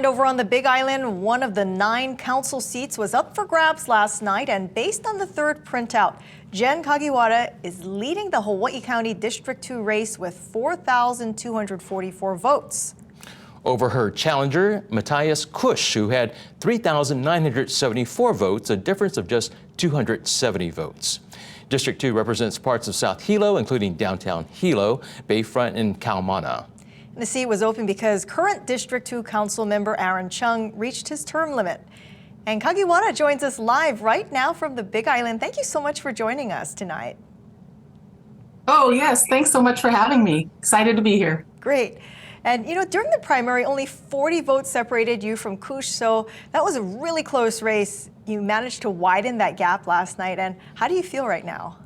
over on the Big Island, one of the 9 council seats was up for grabs last night, and based on the third printout, Jenn Kagiwada is leading the Hawaii County District 2 race with 4,244 votes. Over her challenger, Matthias Kusch, who had 3,974 votes, a difference of just 270 votes. District 2 represents parts of South Hilo, including downtown Hilo, Bayfront, and Kaumana. The seat was open because current District 2 Councilmember Aaron Chung reached his term limit. And Kagiwada joins us live right now from the Big Island. Thank you so much for joining us tonight. Oh, yes. Thanks so much for having me. Excited to be here. Great. And, during the primary, only 40 votes separated you from Kusch, so that was a really close race. You managed to widen that gap last night. And how do you feel right now?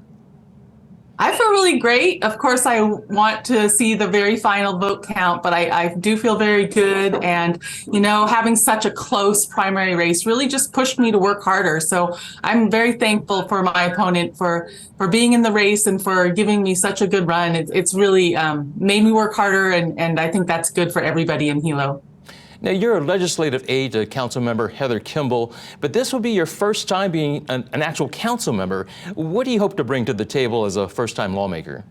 I feel really great. Of course, I want to see the very final vote count, but I do feel very good. And, having such a close primary race really just pushed me to work harder. So I'm very thankful for my opponent for being in the race and for giving me such a good run. It's really made me work harder, and I think that's good for everybody in Hilo. Now, you're a legislative aide to Councilmember Heather Kimball, but this will be your first time being an actual council member. What do you hope to bring to the table as a first-time lawmaker?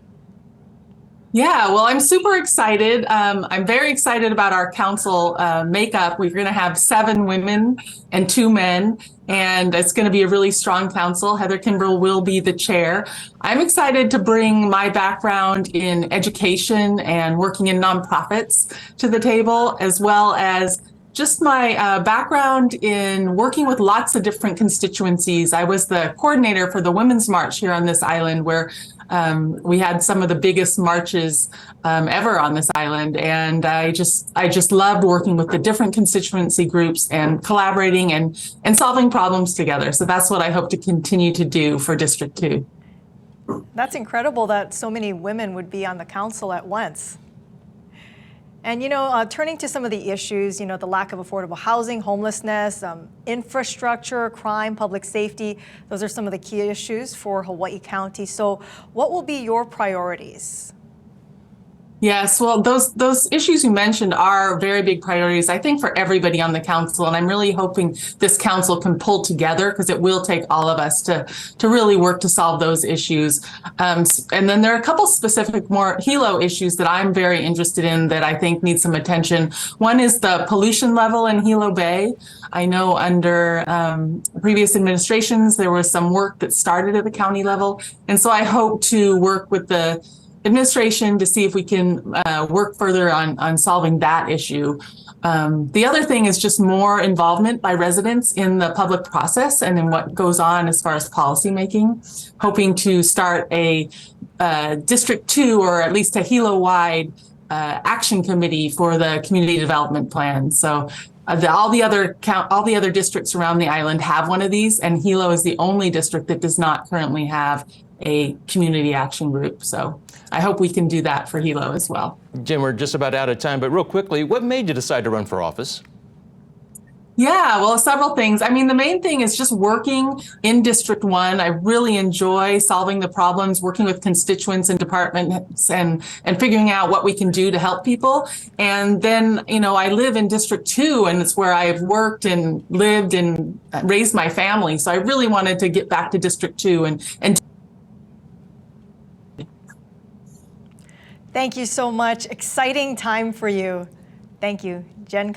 Yeah, well, I'm super excited. I'm very excited about our council makeup. We're going to have 7 women and 2 men, and it's going to be a really strong council. Heather Kimball will be the chair. I'm excited to bring my background in education and working in nonprofits to the table, as well as just my background in working with lots of different constituencies. I was the coordinator for the Women's March here on this island, where we had some of the biggest marches ever on this island, and I just loved working with the different constituency groups and collaborating and solving problems together. So that's what I hope to continue to do for District 2. That's incredible that so many women would be on the council at once. And, turning to some of the issues, the lack of affordable housing, homelessness, infrastructure, crime, public safety, those are some of the key issues for Hawaii County. So what will be your priorities? Yes, well, those issues you mentioned are very big priorities, I think, for everybody on the council. And I'm really hoping this council can pull together, because it will take all of us to really work to solve those issues. And then there are a couple specific more Hilo issues that I'm very interested in that I think need some attention. One is the pollution level in Hilo Bay. I know under previous administrations, there was some work that started at the county level. And so I hope to work with the administration to see if we can work further on solving that issue. The other thing is just more involvement by residents in the public process and in what goes on as far as policymaking. Hoping to start a District 2 or at least a Hilo-wide action committee for the community development plan. So all the other districts around the island have one of these, and Hilo is the only district that does not currently have a community action group. So I hope we can do that for Hilo as well. Jim, we're just about out of time, but real quickly, what made you decide to run for office? Yeah, well, several things. I mean, the main thing is just working in District 1. I really enjoy solving the problems, working with constituents and departments and figuring out what we can do to help people. And then, I live in District 2, and it's where I've worked and lived and raised my family. So I really wanted to get back to District 2 and Thank you so much. Exciting time for you. Thank you, Jenn